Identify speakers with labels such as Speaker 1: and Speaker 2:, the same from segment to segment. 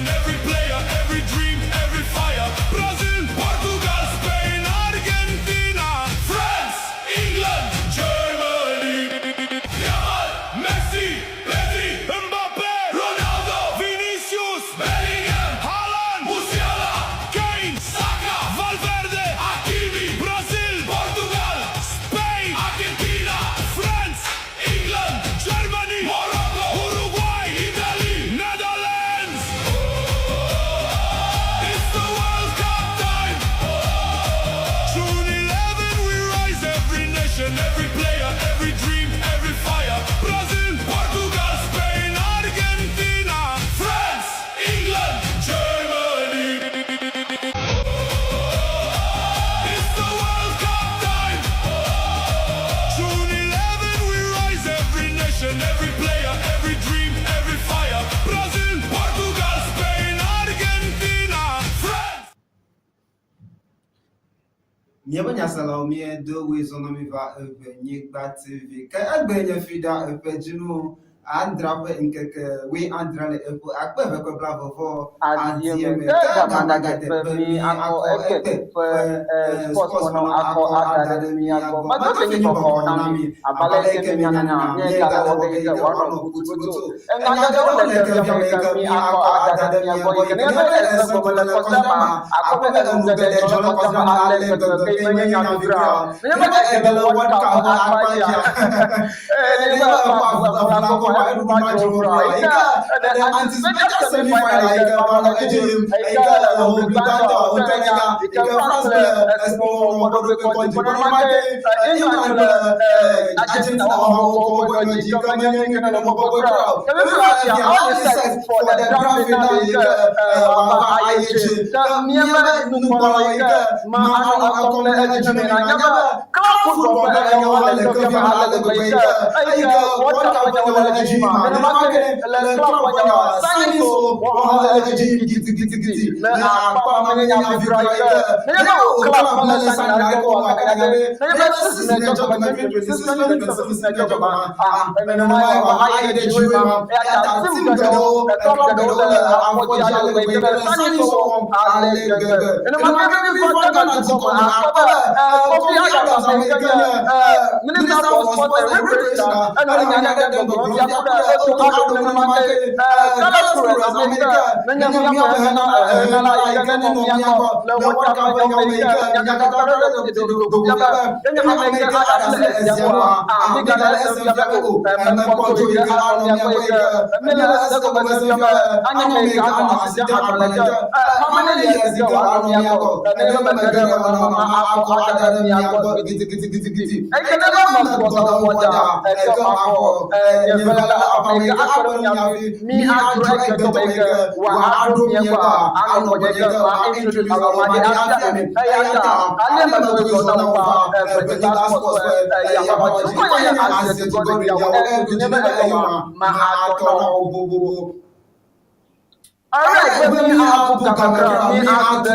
Speaker 1: nation, every player, every dream, every fire. Brazil, Portugal, Spain, Argentina, France, England, Germany. Yamal, Messi, Pedri, Mbappe, Ronaldo, Vinicius, Bellingham, Haaland, Musiala, Kane, Saka, Valverde, Hakimi. Brazil, Portugal, Spain, Argentina, France, England, Germany, Morocco, Uruguay, Italy, Netherlands. It's the World Cup time. June 11, we rise, every nation, every player, every dream, every fire. Brazil, Portugal, Spain, Argentina, France, England, Germany. It's the World Cup time. June 11, we rise, every nation, every player, every dream, every fire. Brazil, Portugal, Spain, Argentina, France.
Speaker 2: Miaba nyasala mi do we so no mi va nyigba TV. Ka agbenye fida pejinu andra pe nkeke we andra le epo akpe be ko blavo for
Speaker 3: Adieme ga managa mi ako eke sports no ako academy ako mago ni ko na mi abale ke mi nyana ni ga wo ke ga wano kututu enga ga wo le ke mi ako academy ako ke ne ba le ko ba le ko sama ako be ga mu ga le jono ko sama ale ke ke mi nyana bra ne ba ke ga lo wat ka akwa ya ne ba ko ko ba ru ma jo bra ika the anticipated semi-final ika ba ke jim ika ho biganda ho tega ika France expo mo do ko ko ko ma ke England Argentina ho ko ji ka me ngi na mo ko bra ke all set for the grand finale ika ba IH ka miama nu ko ika ma ano akomle ejina na nyaba club football ba ya wala le ko ba hala ko ika what ka ba wala ejima na ma ke le club ba ya sani so wala ejima giti na pa ma nya mi bra ika na club ba la sani na ko ka ka na ba sisi na job ma fi sisi na job ma na ma ba ai de jiwe ma ya ta sim ga do club ga do am ko ja le ika sani so ale na ma ke bi ko ka na so ma ko ko ya ga sa me ka minister of sport and recreation ana nya ga do ko ya ko da to ka do na ma ke kala pro na me ka na nya mi ya na la ya ga no ya ko le wa ka ba ya me ka ya ga ka do do ya ba nya ma me ka ada ya ko mi ka la se ya ko na ko to ya ano ya ko ka me la se ko ba se ya ba anya me ka ano ya ha la ja ma ne ya se ko ano ya ko ne ba ga ga ma ko ada ya ko giti ai kana ba ma ko ta ko ja ko ma ko ya ba la apa me ka ko ya mi a direct to me ka wa adu ya ko ano ko ja ma introduce our ma ya ta me ai ata ale ma ko ta ba president sport ya ba ko ya access to go ya wa ne ba ka ma a ko no alright we have kakakra mi a the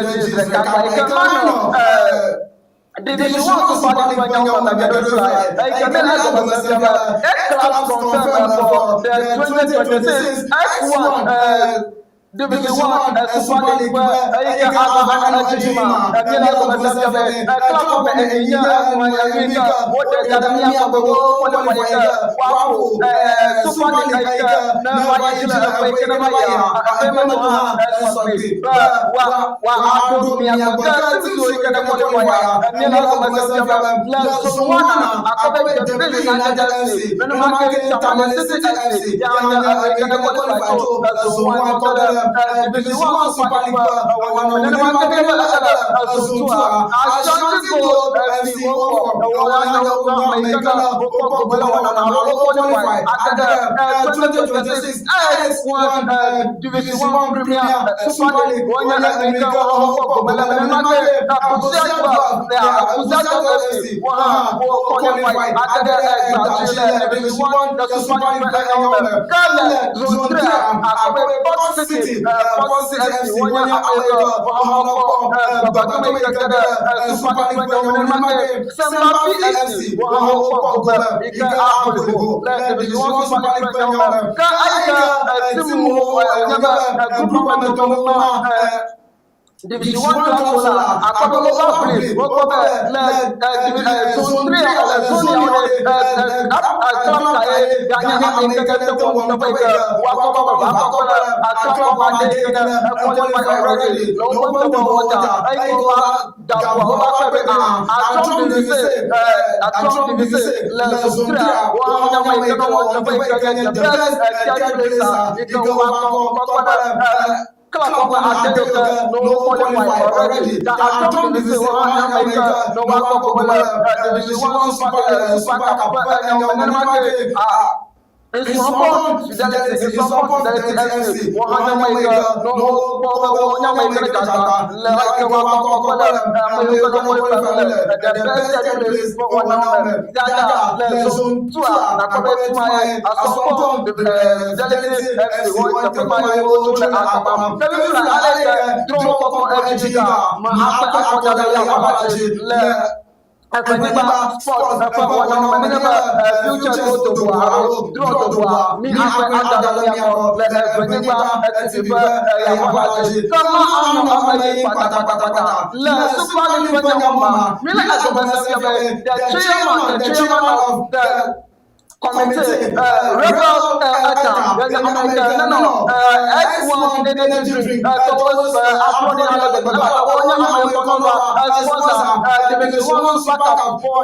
Speaker 3: kakakra Division 1 Super League when you want to get it right. I can have a class confirmed for the 2026 X1 Division 1 Super League where I can have an Ajima. I can have a club of a year when I what the Academy of the World, what the Super League, never actually awaken a Maya. I remember me and the so you can qualify. And you know, so one, I bet the building and the when I'm getting some city, I can qualify to so one. Division 1 Super League one never get so I started go FC after 2026 X1 Division 1 Premier Super League one
Speaker 2: City, FC, Wanya America, Wahanoko, Bakome Kagada, Super League, Samba FC, Wahanoko, Ika Apollo, Division 1 Super League, Ka Aika, Timu, Group of Division 1 club sola akọbẹ local place wọkọbẹ zone 3 zone yawọde ganya amekẹkẹ wọn tọpẹ kẹ wakọbẹ akọbẹ adekẹkẹ ẹkọlẹ already lọ́wọ́ tọpẹ wọta ẹyinwa dàpọ̀ ọbakẹbẹ atọm divise lẹ zone 3 wọn amekẹkẹ wọn tọpẹ kẹ the best third place ikẹ wakọbẹ. Club no qualify already. The Atom Division 1 America, no one Division 1 Super Cup, it's support Fidelity FC, 100 America, no America, like the best place for 1 hour. Zone 2, Fidelity FC, 1 Akaniba sport wana future to draw mi adalamia ya wabaji kama ana amali pata la super league mama mi la the chairman of the committee rebel X1 energy drink towards uploading another Division 1 Super Cup for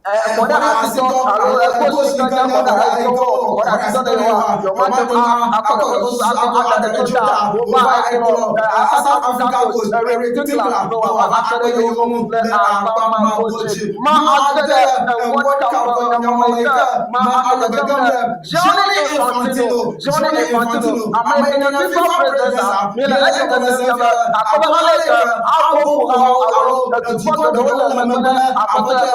Speaker 3: Mọ̀dá àtijọ́ àrò ẹ̀kọ́ sí ìgbà mọ̀dá àìkọ́ mọ̀dá àtijọ́ lè wà yọ̀mọ̀ tó máa akọ̀dọ̀ oṣù àgbàdàdà tó dà ó bá àìkọ́ South Africa coach Eric Tinkler ló wà akẹ́rẹ́ yóò mú àpamọ́ àkójì máa àgbẹ̀dẹ̀ World Cup ọ̀nyàmọ̀lẹ́kẹ́ máa àgbẹ̀dẹ̀ Gianni Infantino American FIFA president nílẹ̀ ẹ̀jẹ̀ tẹ̀sẹ̀ àkọ́bẹ̀lẹ́kẹ́ àkókò àwọn ẹ̀tùfọ́tò lọ́wọ́ mẹ́mẹ́mẹ́ àpọ̀tẹ́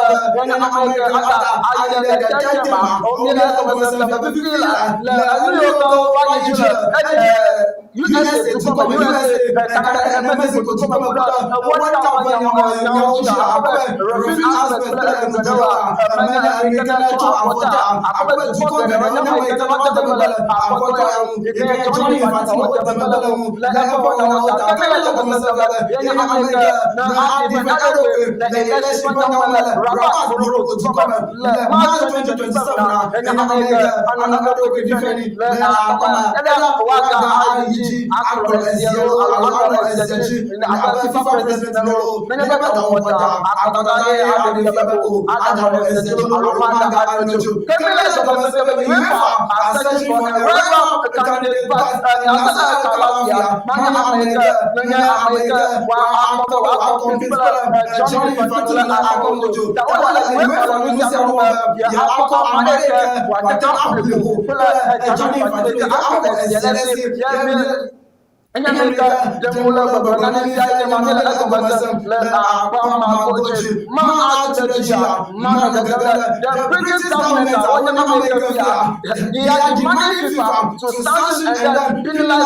Speaker 3: Finland,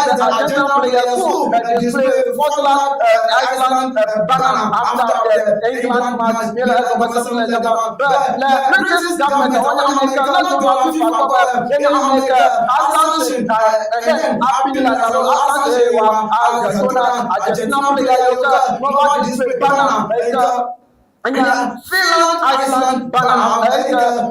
Speaker 3: Iceland, Panama, England,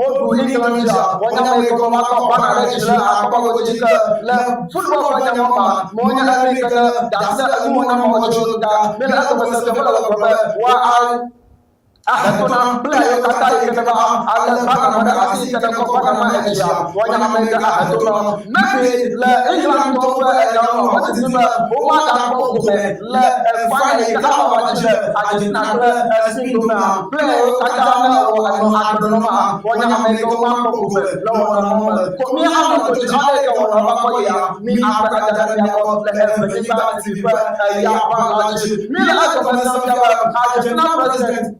Speaker 3: Akona player kata kita ala bana pada asli kita ko bana Malaysia wanya Amerika atona maybe la England to ya what is the uma ta ko la finally ka ba je ajina la singuna player kata na atona ma wanya Amerika ma ko la wana ko mi ama ko jale ka wana ba ko ya mi apa kata ya ko la Amerika ya ba mi la ko ba sa ya ajina president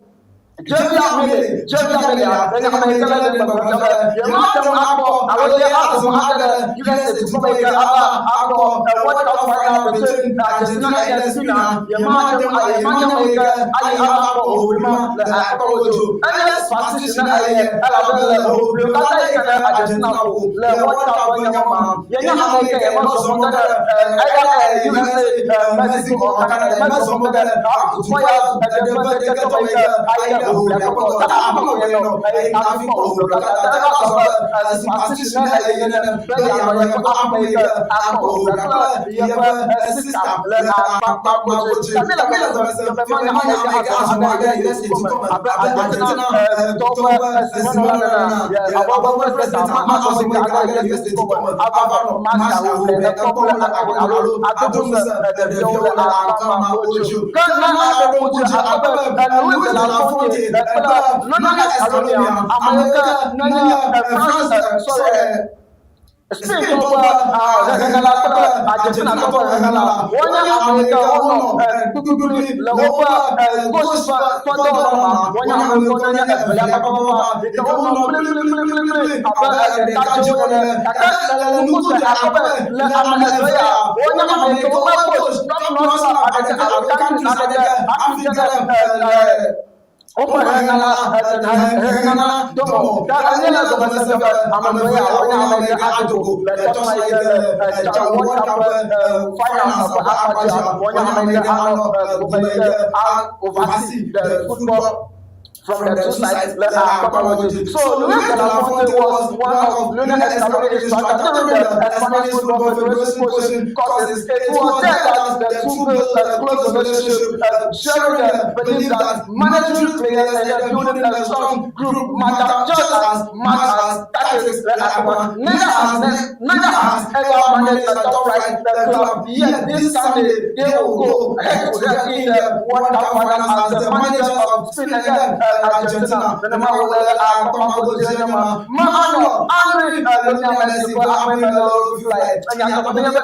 Speaker 3: Jumlah mili, ya. Dengan mereka yang berjalan, yang macam apa? Awak dia apa? Ada juga sesuatu apa? What kau faham betul? Jenis yang sina, yang macam mereka ada apa? Rumah, apa itu? Ada pasti sina ada. Kalau kata ikan ada jenis apa? What kau faham apa? Yang mereka yang masuk ada juga Mexico, ada masuk ada. Supaya ada mereka Speaking of Argentina, from the two sides. So Louis Belafonte was one of Lionel Escalon's instructors during the Spanish Football Federation position courses. It was there that the two built a close relationship, sharing the belief that managing players and then building a strong group matter just as much as tactics. Neither has ever managed a top flight club. Yet this Sunday they will go head to head in the World Cup final as the managers of Spain and then Argentina. The number one Henry Lionel Messi for Ahmed flight. And you have to be able to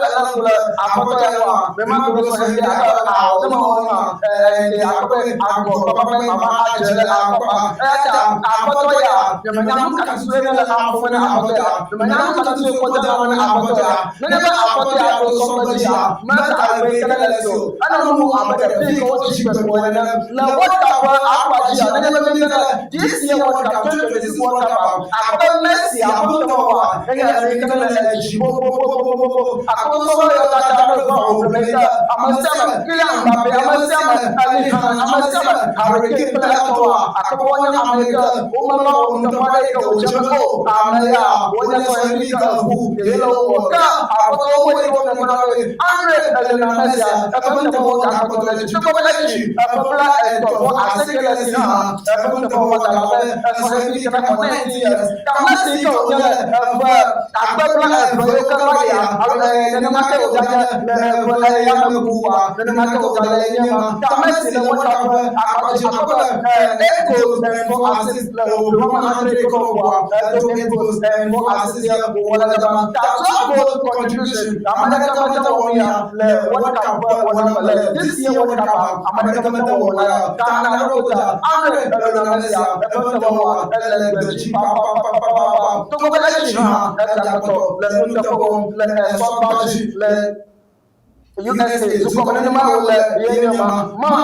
Speaker 3: USA to come in the man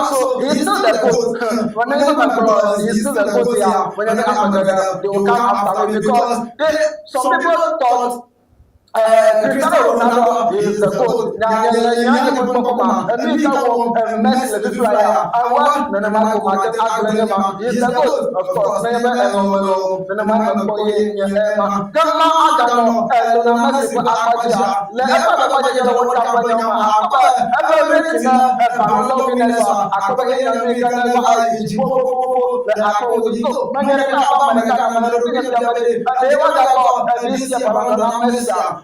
Speaker 3: so he's still the coach. Whenever my bro, he's still the coach here. Whenever they will come after me because some people thought Cristiano Ronaldo is the coach. Now, Messi is the player. I want the man who market is the coach, of course. Never the man who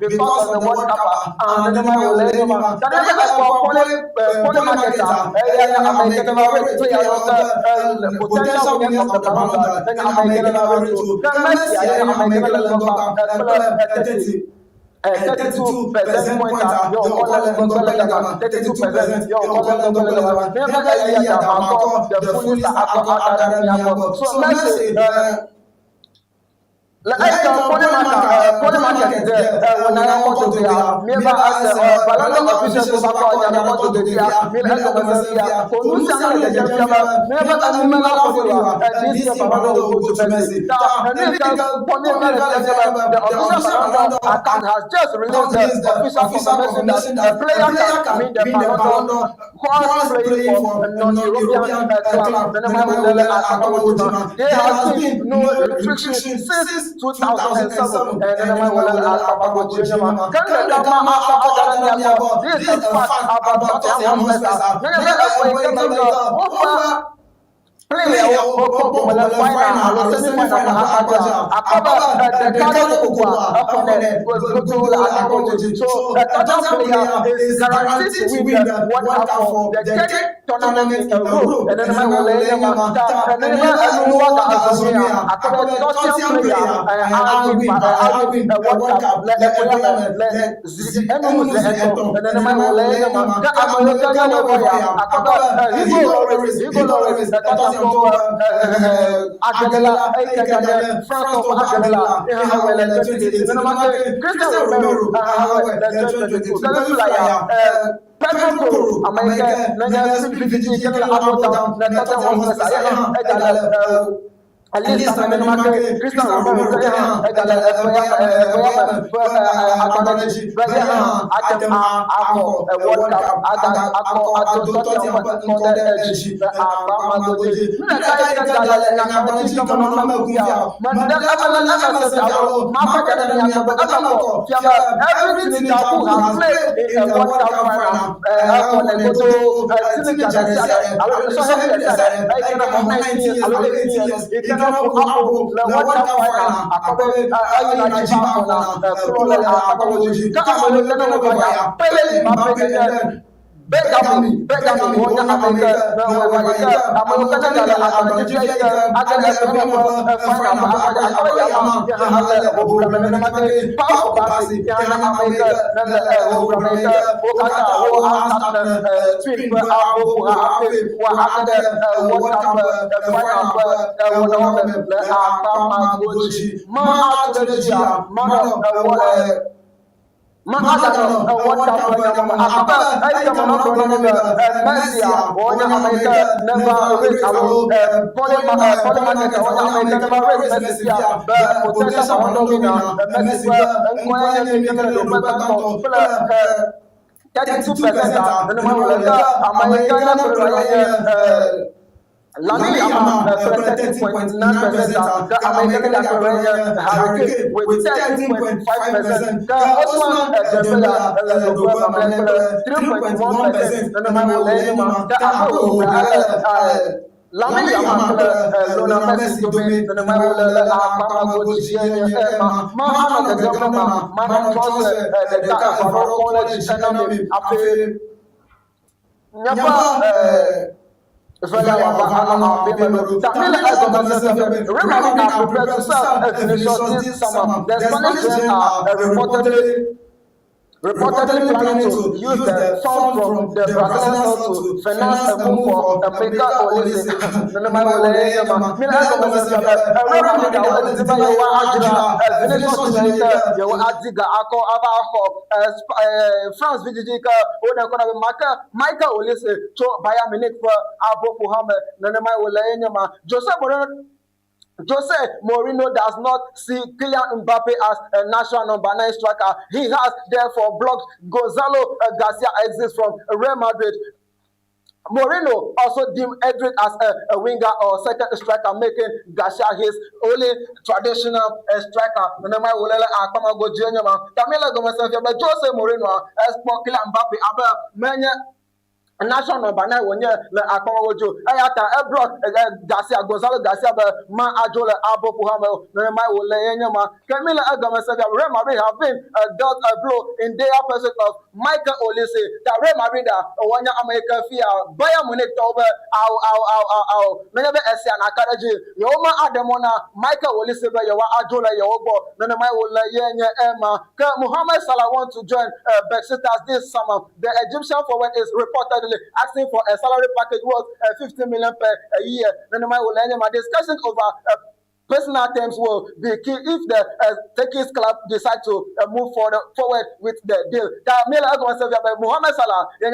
Speaker 3: because of the World Cup and the man will let him out. That is like for Polymarketer, potential winner of the Ballon then American average to Messi, 32% pointer, your call 32%, your call the fullest academy. So Messi, like Polymarket is there when I want to be never as a Ballon officials to back to the has just released the official information that a player can come in the Ballon playing for a non-European club. There has been no restriction since 2007 and then I will this is a fact about Alista menumake Christian Romero kaya egala akanaji baya atem ako World Cup ako adototi ampa eji ama goji na kaya gala na akanaji kama mama kuya manda abala na sasa mapa kana ni akako kiama everything that who have played in World Cup final ako na goto sini kana so happy that I can have 19 years I will 18 years Apple, the World Cup final, akabe ayi na jiba na flole akaboji kama le tena wabaya pele Mbappe Begami wonya Amerika na wabaya Amerika na gala akaji agala final akaja ya obura na mate pa basi ya Amerika na obura Amerika okata o trip apo wa akada World Cup final kama goji ma atujia ma ada World Cup akaba ai kama no kono Messi wonya Amerika never race alo Polimarket wonya Amerika never race Messi ya potential for no winner Messi nkoya ni kekele do petanto 32% na Amerika na Lamine Yamal 13.9%, the American Hurricane with 13.5%, the Osman Dembele 3.1%, the Lamine Yamal Lionel Messi domain the Akama Goji Mahama the government Mahama the Dakar College economy after Nyapa Vela wa Bemelo. Tamila Agomasa Remember are prepared to serve as nations this summer. The Spanish are reportedly planning to use the funds from the Brazilian to finance a move for America Olise. France Vijika Michael Olise to Bayern Munich for Abo Muhammad Nanama Olayama Jose Mourinho does not see Kylian Mbappe as a national number 9 striker. He has therefore blocked Gonzalo Garcia exit from Real Madrid. Mourinho also deemed Edric as a winger or second striker, making Garcia his only traditional striker. Jose Mourinho as Kylian Mbappe national number 9 wonye le akọwojo ayata ebrock Garcia Gonzalo Garcia ma ajola abo puhame no mai wole yenyama Camila Agamasa Real Madrid have been dealt a blow in their person of Michael Olise that Real Madrid wanya America fear Bayern Munich tobe au menebe esia na karaji yoma ademona Michael Olise be yawa ajola yawo no mai wole yenye ema ka Mohamed Salah want to join Besiktas this summer. The Egyptian forward is reported asking for a salary package worth 50 million per year. Discussion over personal terms will be key if the Turkish club decide to move forward with the deal. Mohamed Salah, I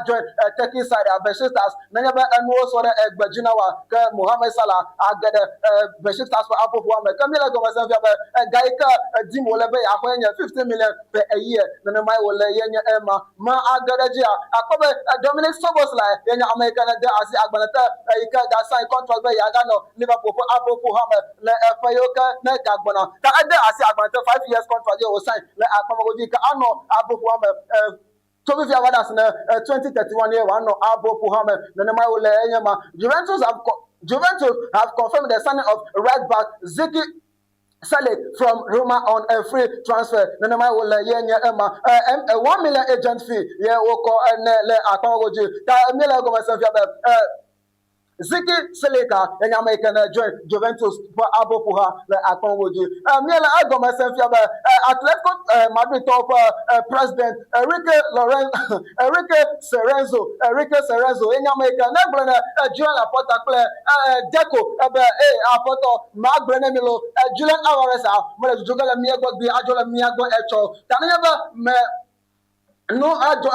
Speaker 3: join Turkish side of Besiktas. Mohamed Salah, I get Besiktas for Apple Muhammad. Camila Gomasan, Gaika, Dimolebe, 50 million per year. Nanamai will lay Emma, Ma Agadajia, Dominic Soboslai, American, as Agbanata, that signed contract by Yagano, Liverpool for Apple le Fayoka na Gagbona. Ka ade asi agbante 5 years contract you sign le Akamagoji ka ano Abu Muhammad Toby Fiavadas na 2031 year one Abu Muhammad na ma wole enyama Juventus have confirmed the signing of right back Zeki Salik from Roma on a free transfer. Nanama will yenya Emma a 1 million agent fee. Yeah, woko le Akamagoji. Ta Mila go myself Ziki Seleka and American join Juventus for Abo Puha the Akonwoji. Miela Agoma Senfiaba Atletico Madrid top President Enrique Cerezo in America Nebrana Julian Laporta Deco Apoto Mark Brenemilo Julian Alvarez Jugala Miago Ajola Miago Echo Tanaba no ajo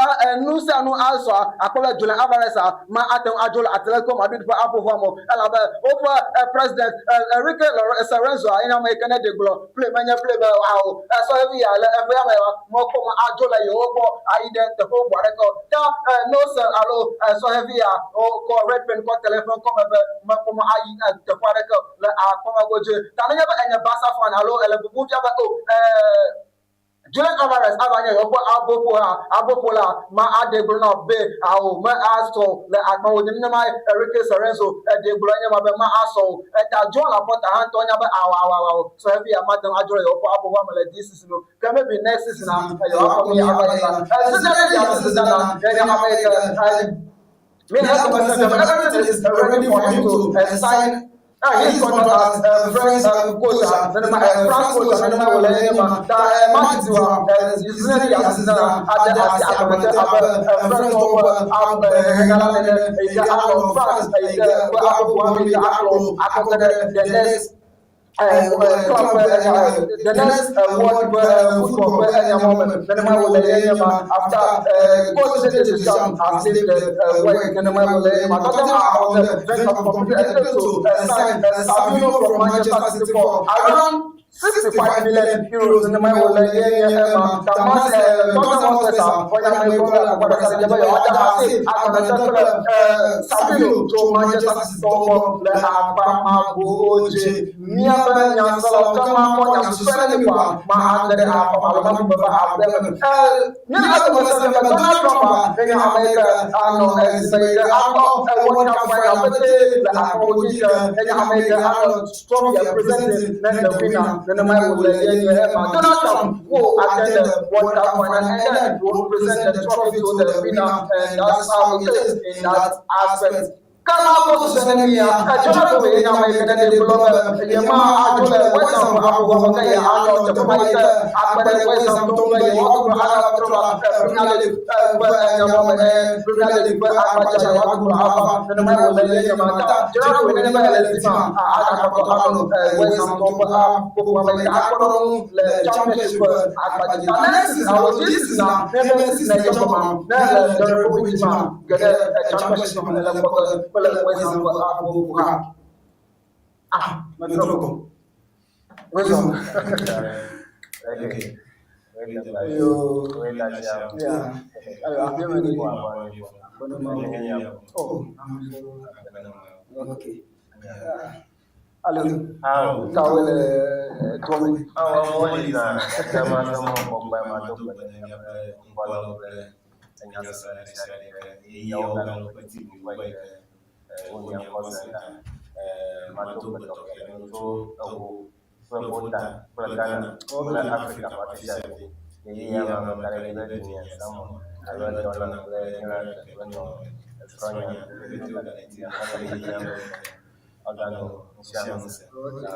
Speaker 3: no se no also akola Julian Alvarez ma atem ajo Atletico Madrid for apofomo elabe over president Enrique Cerezo ina ma ekene de glo play wow so every year every year mo ko ajo la yo ko aide the whole bareko ta no se alo so every year o ko red pen ko telephone ko ma ko ayi the bareko la akoma goje ta nya ba enya Barca fan alo ele bubu bia ba Julian Alvarez abanye yopo abopola ma adegro na be awo ma aso le akpa woni ma Enrique Cerezo edegro nya ma be ma aso eta John Laporta han to nya be awa so heavy amadan ajoro yopo abowa ma le this season no can maybe next season na yopo mi abanye na everything is ready for him to sign. His contract as French coach, France coach, and I will let him Matthew, Israeli assistant at the French the next world football player moment. Then I will let him after coach decision has saved the work. Then I will let him Sabino from Manchester City for around 65 million euros in the money will let Sabino to Manchester City for the Abama Goje Niaba Yansala Kama Yansala Mahanda Abama then the man will Donald Trump who attended the World Cup final and then will present the trophy to the winner, and that's how it is in that aspect. Kama ko senenia ajora ko ina mai kana de blogger yema ajora wesa ko ko ya ano to mai ta akbare wesa to mai ko ko ala troba finale ya mo finale ba akbacha ya ko aba dan mai wala ya ma ta ajora ko ina mai le sima ada ko ano wesa to ba ko mai ta ko le championship akbacha next this is now never this na yo ma na the republic ma get championship la ko Well,
Speaker 4: Unia Costa, Matumba Tokianto, Probota, Pradana, all Africa Pacific. The Yama Caribbean, some Alana, Australia, Orlando, Siams,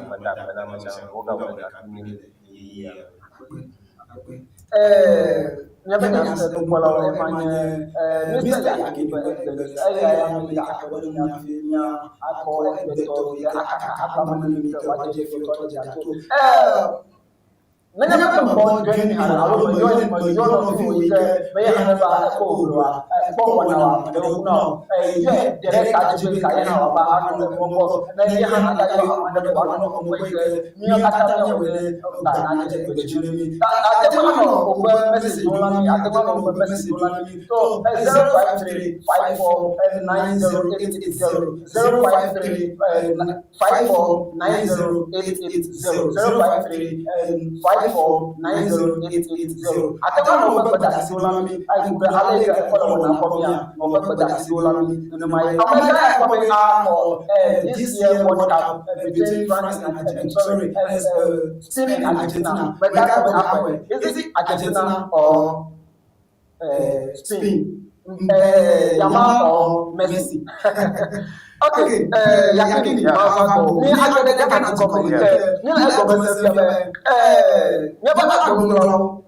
Speaker 4: Madame, Oga, community.
Speaker 3: Nyabanya satu pola emanya mesti lagi saya yang tidak kabarnya filmnya atau betul ya apa menunjukkan wajah foto jatuh Nanya pun join ni hal awal join tu bayar hamba aku dua wana dulu je direct aja kaya na apa anu kombo nanya hana kaya ada wana kombo ni katanya boleh tak aja begini ada mana kombo message dolani ada mana kombo message dolani so 05354908880 05354908880 05354908880 atama no bada silami ai ku hale ka ko na komia no bada silami no mai amaka ko ko this year World Cup between France and Spain and Argentina but that ko is it Argentina or Spain Yamal or Messi Okay, yakini mama ni aja de kan ko ni la ko se ni ba ta ko no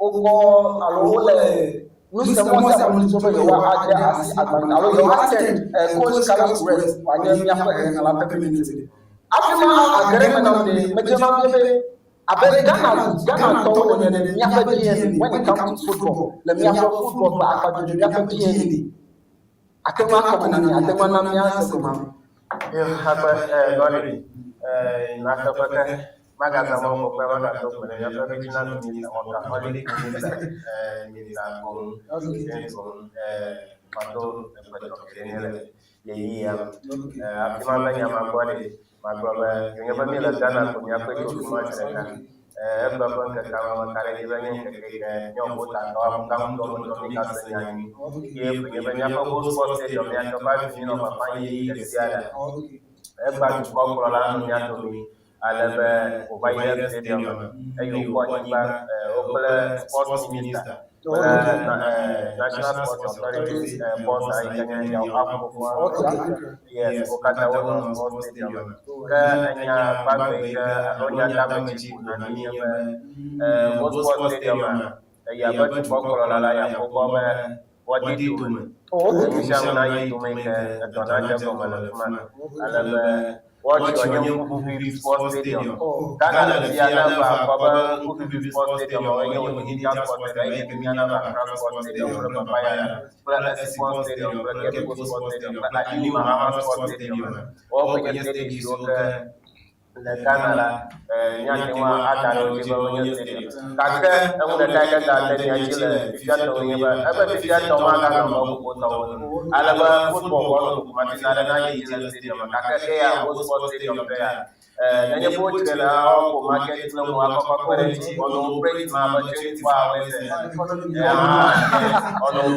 Speaker 3: ogo alole nous sommes à mon niveau de wa aja asi agban alo yo attend coach Carlos West wa nya nya ko en la pepe minute afima agreement on the majema bebe bet Ghana told them when it comes to football, let me have football back, but you have to I think one company, I think one of the answers.
Speaker 4: You have already Magaza mo ko na to ko ya pa regional minister o ka holiday minister minister ko pato ko kenele ye ya afima ba nya ma ko de ma ko ba nya ba mi la dana ko nya ko to ma sera ba ba ka ka ma ka re ba nya ke nyo ko ta ka ma ka to ni ka sa nya ni ye ba nya pa ko sports stadium ya ka ba ni no pa ye ke sia ba ko ko la no nya to ni alaba Ovaire Stadium ayo ko ba opala sports minister national sports authority boss ay kanya ya ko yes o kata wono sports stadium ka anya ba ka ronya ta ba ci na ni ba sports stadium ya ba ko ko la ya ko ba wadi tu insha Allah yi tu mai ka dona ja ko malama alaba watch your Kufi Sports Stadium. Ghana is the Kufi Sports Stadium. Or you India Sports Stadium, Sports Stadium, Papaya, Sports Stadium, Sports Stadium, Mahama Sports Stadium. All the stadiums Ghana, Yanwa, Ada, Stadium. Kaka, I'm going to take a if you are doing if you are doing Alaba football, Matinana Stadium, Kaka, Sports Stadium there. Then you put the market no more quality on break my budget on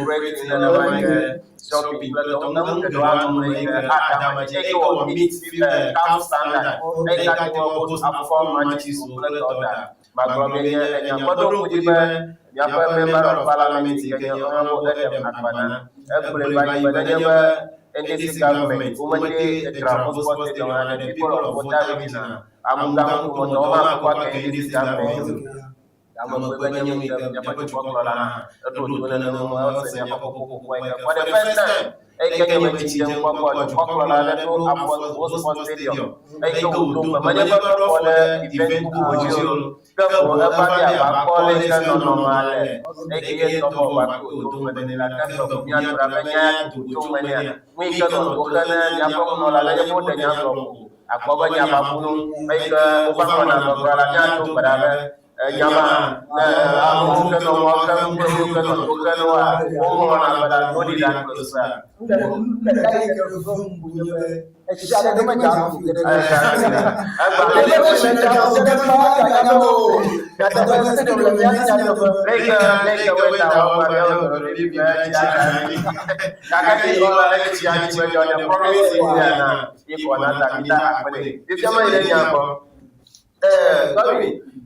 Speaker 4: break in the shopping, but don't know the one take or meet camp standard. Make that perform matches order. Macromania and Yamodo Mujiba, Yapa member of parliament, Akbana, everybody, and this is government, woman, the transport stadium, and the people of Otavina. I'm down to Monoma, what can this government? I'm going to Yapati Pokolana, for the first time. I can imagine Pokolana, Sports Stadium. I go to Manila for the event to go to a college and normal. I get to Manila, to Manila. We can go to Yapon, Akoba Yapapun, make a Obama, Brother. Jama, I'm going to walk up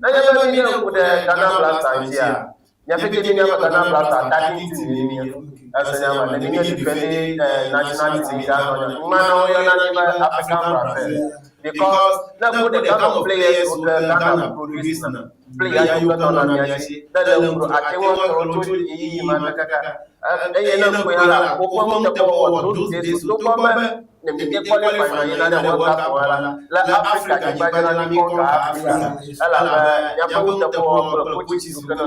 Speaker 4: I never knew with the Ghana Blasters here. Yafikin Ghana Blasters attacking to as a defending national team. African Blasters. Because now put the Ghana players who Ghana produce players who got on Yashi, that they will at the Manaka. And they qualify another World Cup. Africa, which is going to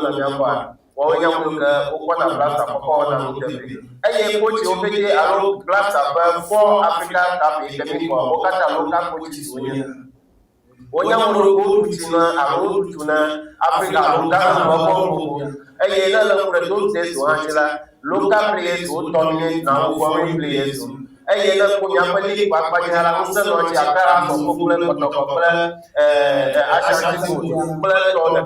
Speaker 4: or young what a blaster for a coach open blaster for Africa Cup in the people, Okata which is winning. Oyamuru Tuna, Africa, those days to Angela, local players who dominate now, foreign players. Punya Papaya, Usan, Akara, Popular, Ashanti, the government, all the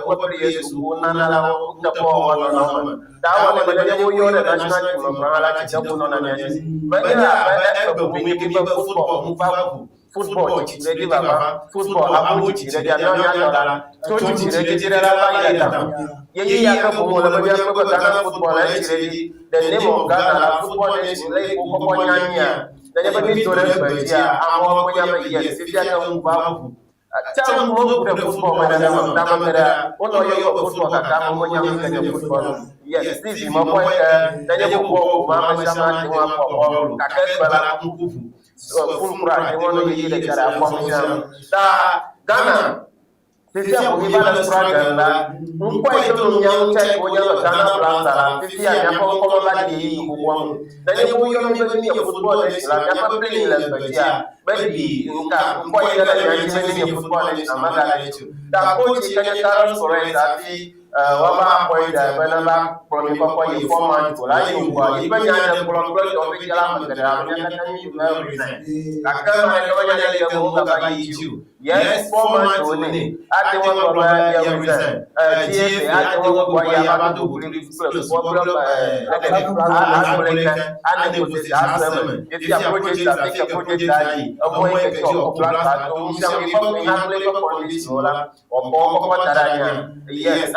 Speaker 4: club, players who Nana, the poor one. That one, the national team of Malaki, but football, football, Abuchi, they are not Tochi, they are football, the name of Ghana, football is like Poponia. They never been to Rebetia, Amoya, yes, if you are Babu. Tell them the football, Madame, what are your football? Yes, this is my point. They never go, Mamma, Fulcra, they want to be the Carabon. Ghana. Fifia Bugibala Straganda, quite a young check when you're Ghana Blanda, Fifia, Yapo, Lagi, who then you will be a football, never playing Lambetia, maybe quite a football, Amanda. That coach can tell us for it. Wama point whenever from the 4 months, I know even the progress of the Galam, yes, 4 months only. I don't want to reason. I don't want to if you are project, take a project ID, avoid the job, yes,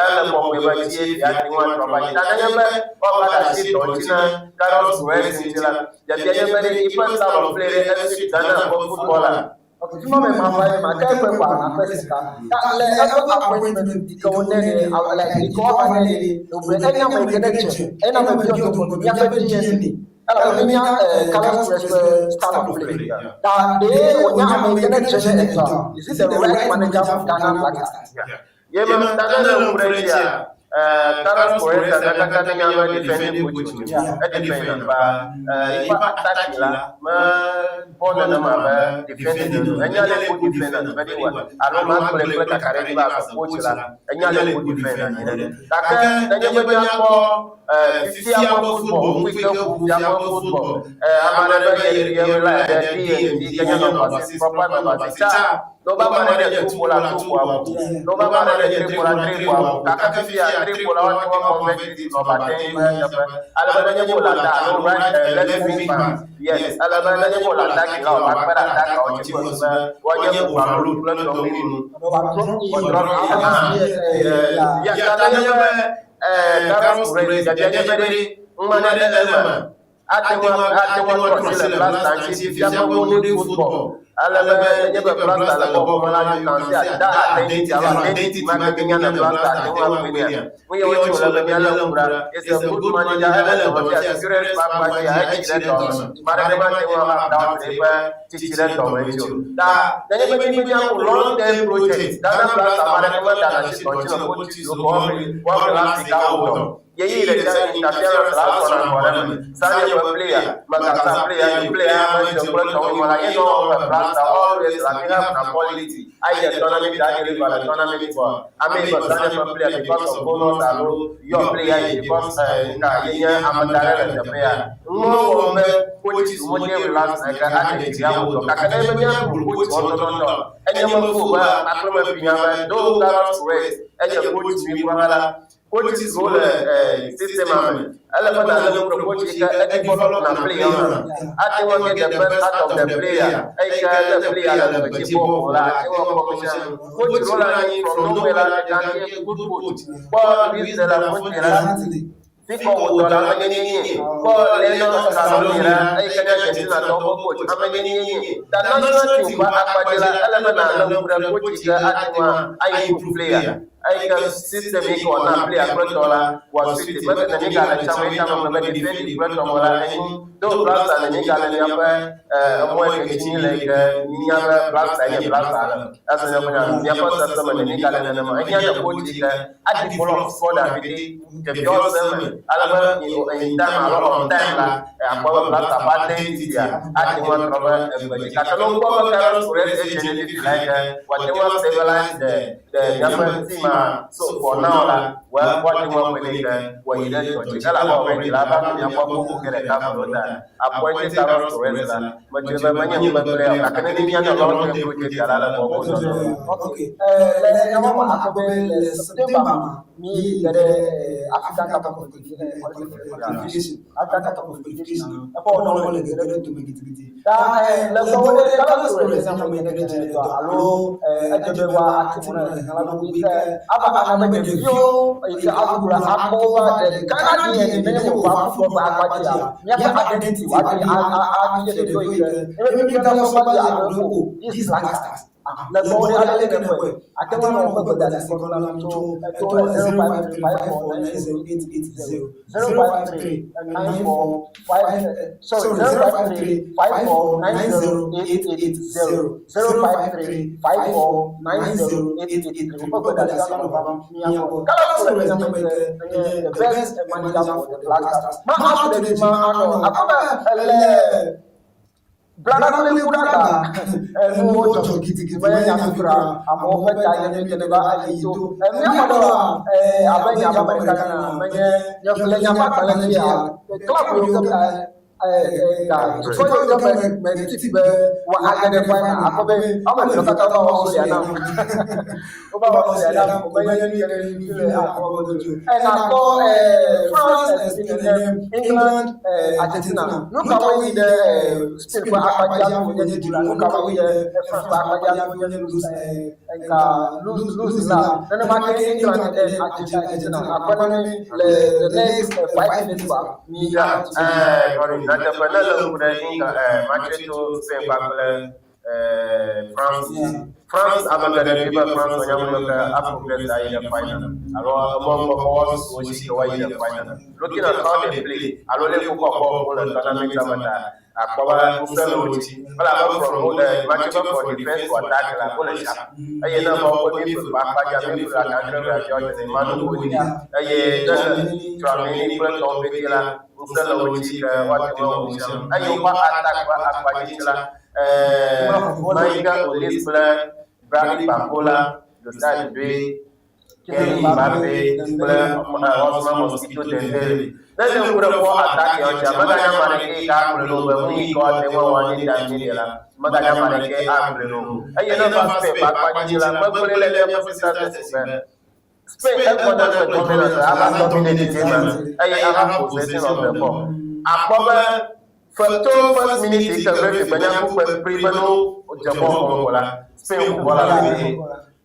Speaker 4: Carlos Correa defending yes, what is role system element and propose develop and play on. I want to get the best out of the player. I can the player and the people coach role from nowhere can be a good coach. But this is the people would not have any for Lenos Casamira, I can get a double coach. How many that not nothing but a coach I improve player. I can system or not play a $1 was 50, but the nigga and some way to defend the $1 and those blacks and the nigga and the upper more continue like Niama blacks and the blacks as an Yapa system and the nigga and the coach at the full of soda, the pure sermon, Alabama in time a lot of time, and Baba blacks are bad days here at the one rubber and the Catalan Baba for like whatever stabilize the Yapa team. So for now, well, what you want with it, what you did to tell about when you have a get a couple of that. Appointed Sarah to Reza, but you have many of the academy and a lot of people get a lot of okay. September, me, African Cup of qualification, African Cup of qualification, about all the other to make it. Let's go with the colors for example, at the I'm going to go. It's a over the Canadian and the name of Aquatia. Never identity. This is Lancaster.
Speaker 3: Le bon de aller que ne peut. À quel moment on peut dans la seconde là to 05354908880 05354908880 on peut dans la seconde là. Kalau le the best manager for the Black Stars. Ma de Brother Kuraga, and more to Kitty, Bayakura, a more Italian and Alito, and Yamada, Abaya, Valencia, the club will come.
Speaker 4: France abandonné France wanyama Africa in the final. Alors among performers was the way in the final. Looking at how they play, alors les pour le tournament Zamata. Akwa Musaluchi, but I from the match for defense or attack la police. I know how to do Papa Jamin and George and Manu. I Tramini, Platon, Vigila, Musaluchi, what you know, I know Maïka, Olisla, Bradley Papola, the Stade B, Kelly Mbappe, Osman Mosquito Dembele. Then they would have attack your Madame Mareke, April, when we got the one in Daniela, Madame Mareke, April. I know not pay back Panila, but let them Spain help us to dominate the game. I have possession of the ball. First minute, it's a very Benjamin Privano, Japon, Spain,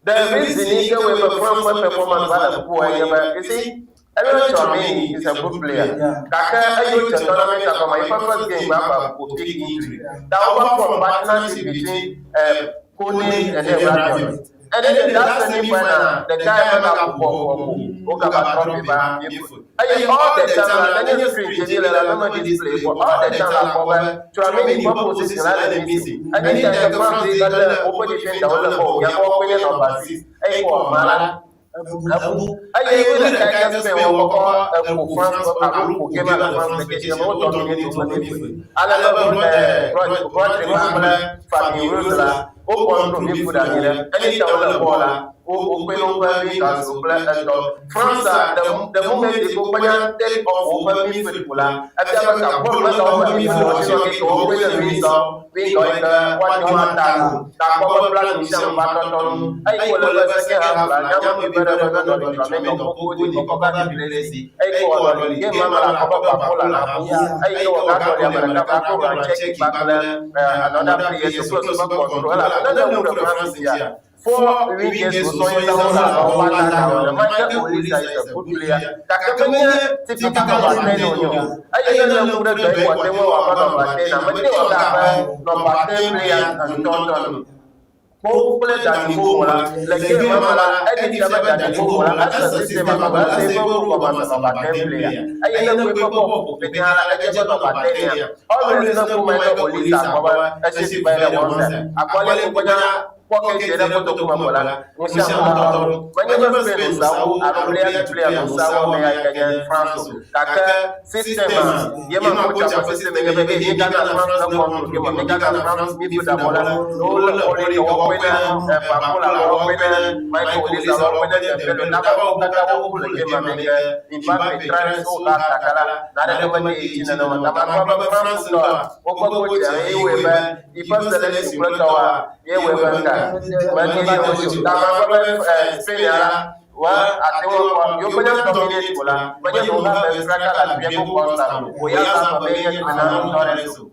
Speaker 4: the reason is that we have a performance by the poor. You see, Aaron Chomini is a good player. Kaka, I use the tournament of my first game back for big injury. That was from partnership between Kone and Everton. And then that's the new final. The guy went up for Okabatron. I all the time, and then you free General display for all the time for Tramini purposes and missing. And then the family that open defense the whole home, you have open number 6, for Mala. I will let I say, France, came out of France, vacation, all dominating to I love Fabio Rosala. Open to me for any town of Bola, open over because France, the moment they open take off over me for Pula, at the moment over me for open the result, we got what you want that cover blood with some button. I will let us get up, and I will be better than the Flamengo, who will cover the place. I will get Mamma Papa, I know that check back another place to control. Another France here. 4 weekends was going down the Michael Police is a good player. Takamania, typical I don't know what they were about Batena, but they were number 10 players and Tonton. Popular than Bola, like Mamma, I didn't have that Bola, as a system of a player. I am a people of Petana, I just about Batena. Always the Michael Police are assisted by the one. Aqualia. Pocket the Potokumamola, whenever famous, I player France, Kaka, system, Yemen, system, France, well, I think you can dominate Bola, but you don't have a struggle at Biaco Costa. We have a million and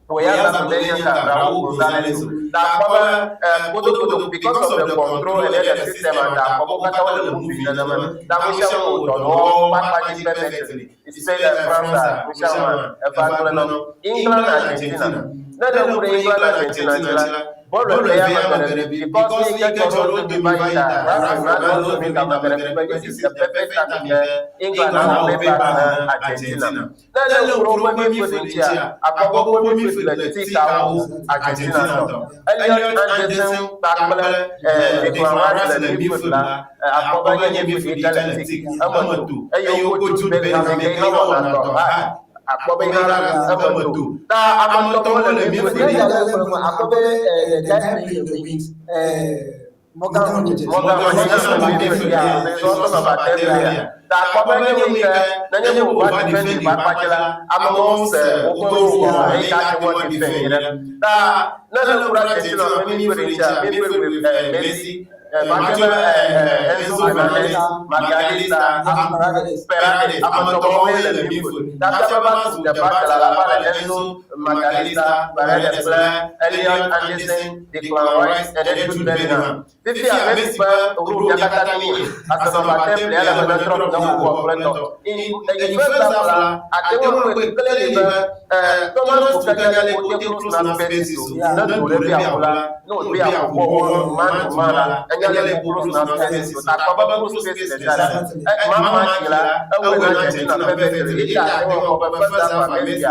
Speaker 4: we have a million Raul Gonzalez. Because of the control and the system and that movie, that we shall know perfectly. It's said that France, England, Argentina. Let them put England, Argentina. Bolo ya magare because he get to be Vita. Ronaldo make a magare, but this is the perfect time England now play back Argentina. Then the Roman midfielder, a couple midfielder, Argentina. Elliot Anderson, Bakula, Declan Rice, the midfielder, a couple midfielder, Amadou. You go to Bellingham again, Enzo Fernandez, Magalista, Sperate, Amatomele, the midfield. That's about the battle. Enzo, Magalista, Paredes, Elliot Anderson, Declan Rice, and then Jude Bellingham. If you are Messi, Uru Yakatani, as a number 10 player, I'm going to drop down in the first half, I think we clearly Thomas Fukagale would take close to space. Not to the Biabola, no, we are man to man. Yale Bruce na space to akaba Bruce space the mama kila awu na Argentina pepe ita ko first half Messi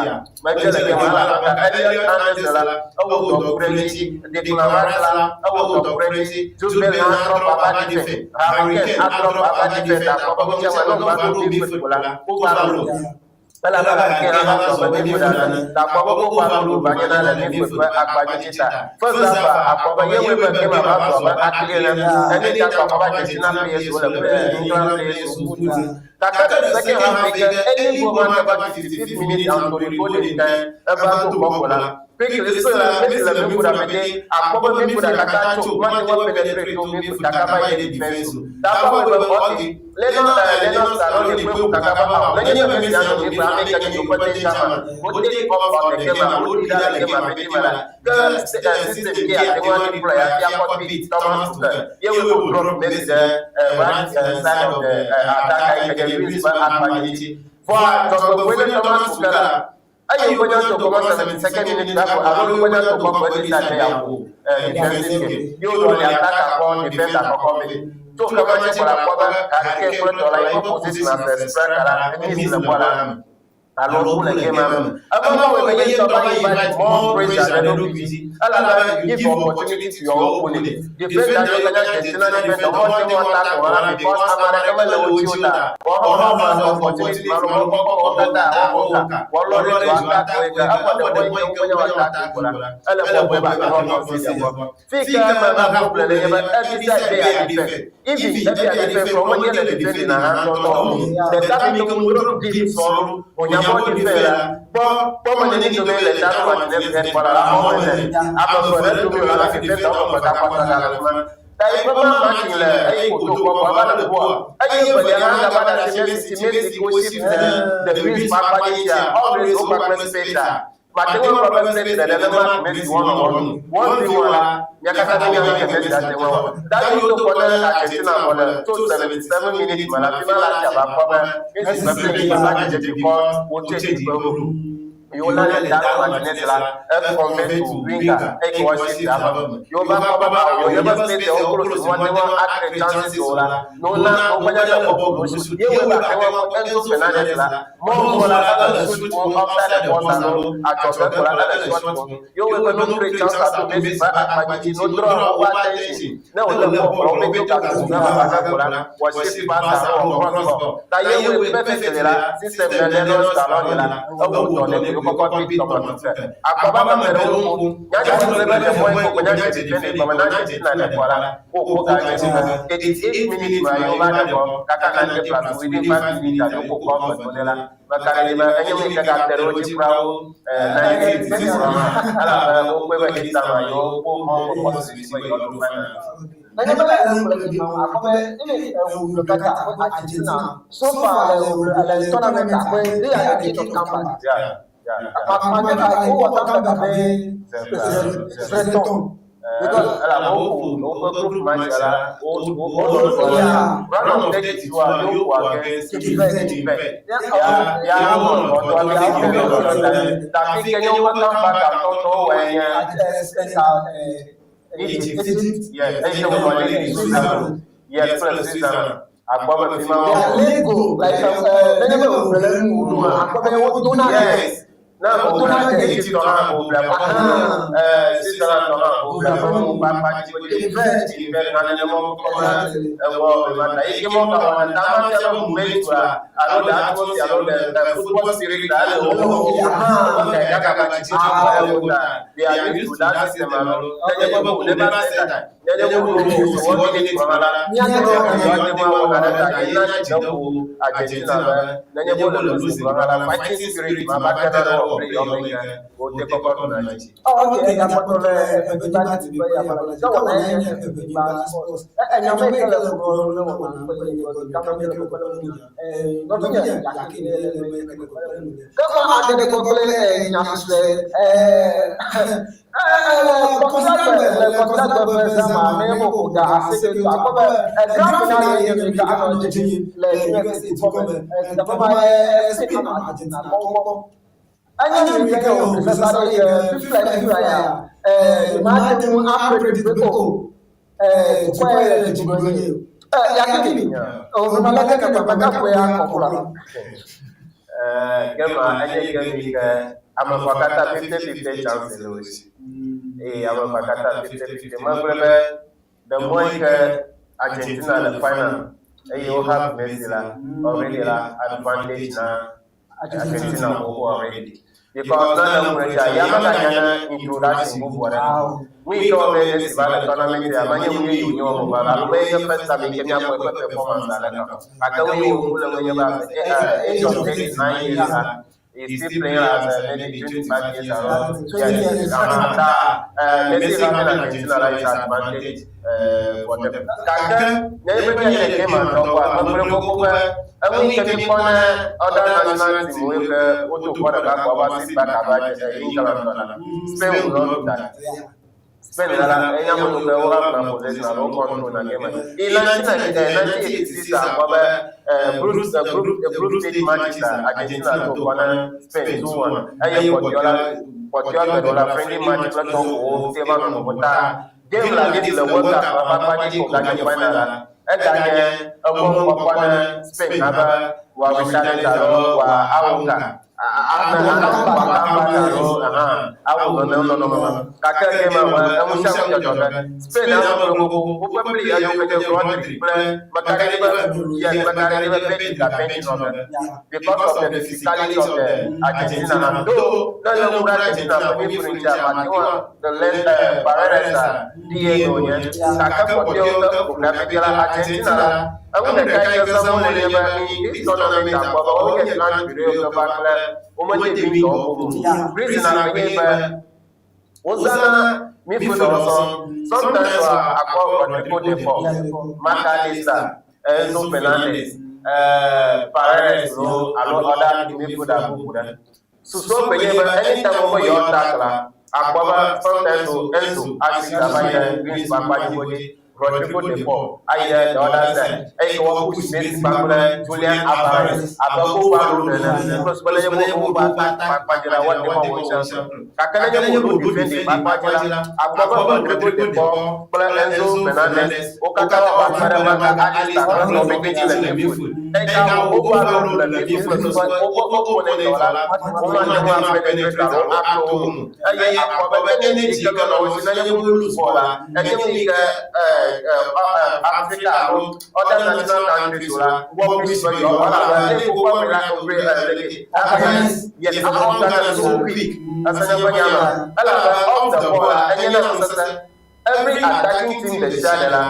Speaker 4: Michael Kemala Elliot Anderson awu do Brady Declan Rice awu do Brady Jude Bellingham drop abadi fe Hurricane drop abadi fe akaba ko jawa no ba do bi football ko ba lo Pela kera na so be mudana ta kwa ko kwa lu ba nyana la ni fu akwa jita first half akwa yewe be kema ba so ba akile na ene ta kwa ba jina PS wala England PS Takata second half any moment about 15 minutes and to the time about to Bokola. Quickly, so the people that made a couple people that attack to one penetrate to me to Takaba in defense. Takaba will be let us allow the people to Takaba. Let me have a people America to put the German. Would take off the camera, would be that camera. The system here, the one player, Yapo beat Thomas. You will drop this right side of the attack. For Thomas Fukara, I am going to commence the second minute. I will going to commence the defensive game. You don't attack upon defense and to come and for a quarter and get to like opposition as a spread and in the bottom. Alors, la game, avant de invite more praise and education, Allah give opportunity to your opponent. The fact that you can Argentina defend the whole thing on that one because America will do that. Or opportunity to you will not let that compared to Winga, Equation, you never say the Oculus, one at the chances, no, you will not great chance to miss no draw or attention. No, so far, the tournament they are the of campus. Egypt. Yes, and you want to Switzerland. Yes, plus Switzerland. Akwa be fima.
Speaker 3: Lego like nene be obele mu akwa be wo do na.
Speaker 4: Yes. Now, we have to Egypt on our program. Switzerland on our program. Papa, you invest in very animal product. Well, if you want to have a movement, I know that was the football series. They are used to that system. They never said that. They never go to what it is from Argentina. They never lose from fighting spirit. Oh,
Speaker 3: okay, that's what everybody to be about. So, and you make a Anya ni yake o sasa reflect ya imagine mu unpredictable kwa ya jibonye yakini o na la ka papa kwa ya kokula
Speaker 4: kama anye kemi ka amafakata 50-50 chance losi amafakata 50-50 magrebe the more ka Argentina the final you have Messi already la advantage na Argentina already. Because none of pressure, Yamaka introduction move whatever. We don't make this about the tournament, you know, but I'll make your first time in Kenya for performance. I tell you, age of 9 years, he's still playing as maybe 25 years around. Yes, Messi having Argentina advantage for them. Kaka, never came out we can be on other national team with what to call a back of back about England. Spain will not do that. Spain is a young position of control and game. In 1986, group stage matches Argentina to one Spain 2-1. I am Portugal friendly match to 7-1. Game like this, the World Cup, Papa final. Aganya among Papua Spain aba wa wishale taro wa awuka awu no kaka kema wa amusha kujoga Spain aba ko probably ya yo ke front triple makari ba bet the bench on because of the physicality of the Argentina though no Argentina for different the left Barrera Diego kaka ko Argentina I'm going to tell you someone in this tournament about all the land to the back. Woman, reason I gave Ozana, Mifudo, sometimes I call for the Cote d'Ivoire, Macalista, Enzo Fernandez, Paredes, a lot of other Mifuda. So, anytime over your tackler, Aquaba, sometimes Enzo, Axis, Greens, Papa, Rodrigo de Paul, the other side. I go push Messi back, Julian Alvarez, Ababo Baron, Prosperable Pajala, what they want. Kakana, you do defend Pajala, Ababa Rodrigo de Paul, Enzo Fernandez, Okatawa, Alista, no making the beautiful. Take out over the beautiful, Africa, other national countries, what we saw, yes, so quick. Every attacking team, the Shadala,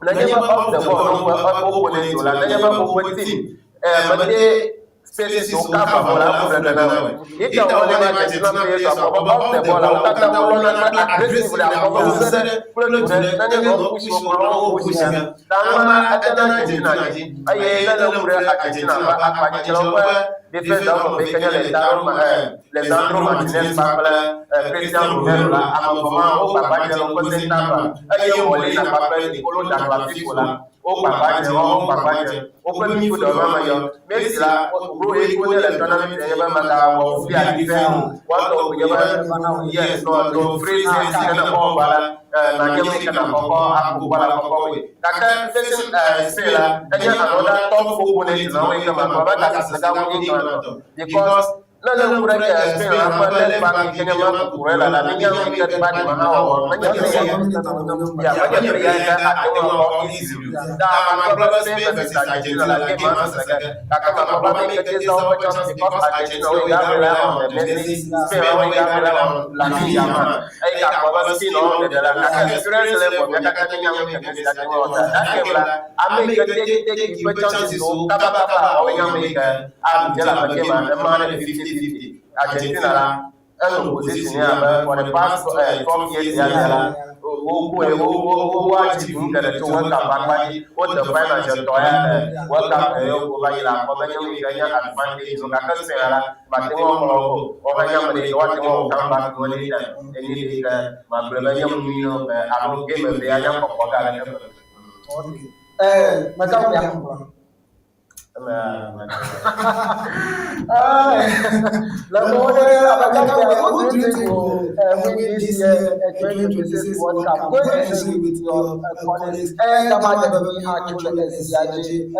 Speaker 4: never off the ball, never open team, but they spaces to cover for that. If you want to make a players off the ball, aggressive with Alessandro Martinez, Christian Romero, o papa o pe mi fu do ma yo me si la bro e ko le tona mi e ba ma ka wo fi a di fe wa to ye ba yes no do phrase si na ko bala na ye mi kana ko aku bala ko kaka se la enya another top component na we ka ma ba ka sa ga wo ni because la pura que Spain la parte para que tenga más cultura la niña que va a manar mañana ya a todo easy da ma Spain que está Argentina la que más acá ma que te da una chance de pasar Argentina o ya la Messi Spain o ya la niña ma ai ka ba si no de la experience level ya ka tenga que está que la América te que chance so ka o ya América a de la que ma 50 Argentina la position for the past 12 years who to work back the financial work advantage so ka se la but o come back to any ma problem you alo game be ya ko ga
Speaker 2: La modere what do you think win this year 2026 World Cup? Go ahead and say with your colleagues. About the actual SCIG,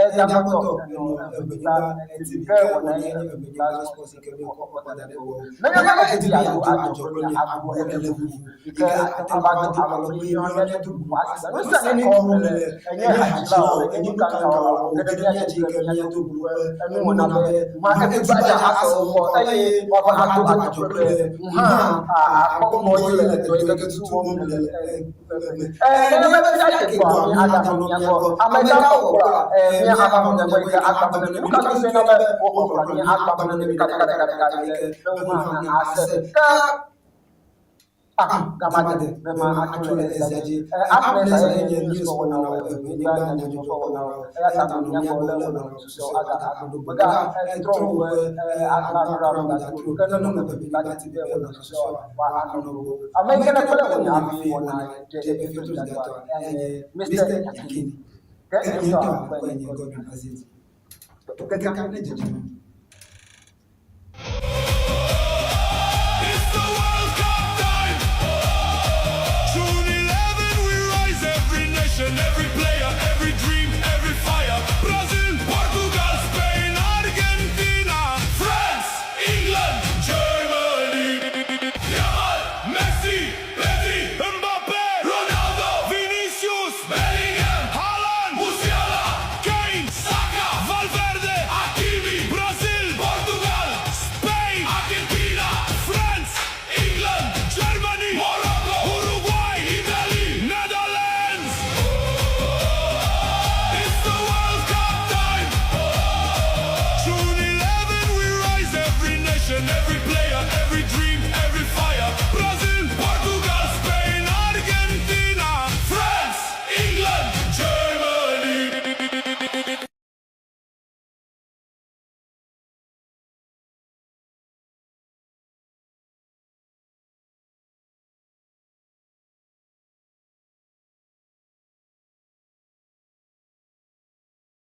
Speaker 2: Gamade, memang actually SCIG. Apa saya yang news for now? Media yang for now. Saya tak punya bola so agak mega strong agak ramai tu. Kerana nak belajar tidak boleh so wah anu. Amerika nak boleh punya api warna jadi itu jatuh. Mister Yakin. Kan itu apa yang kau nak aziz? Kita kan jadi.
Speaker 1: It's the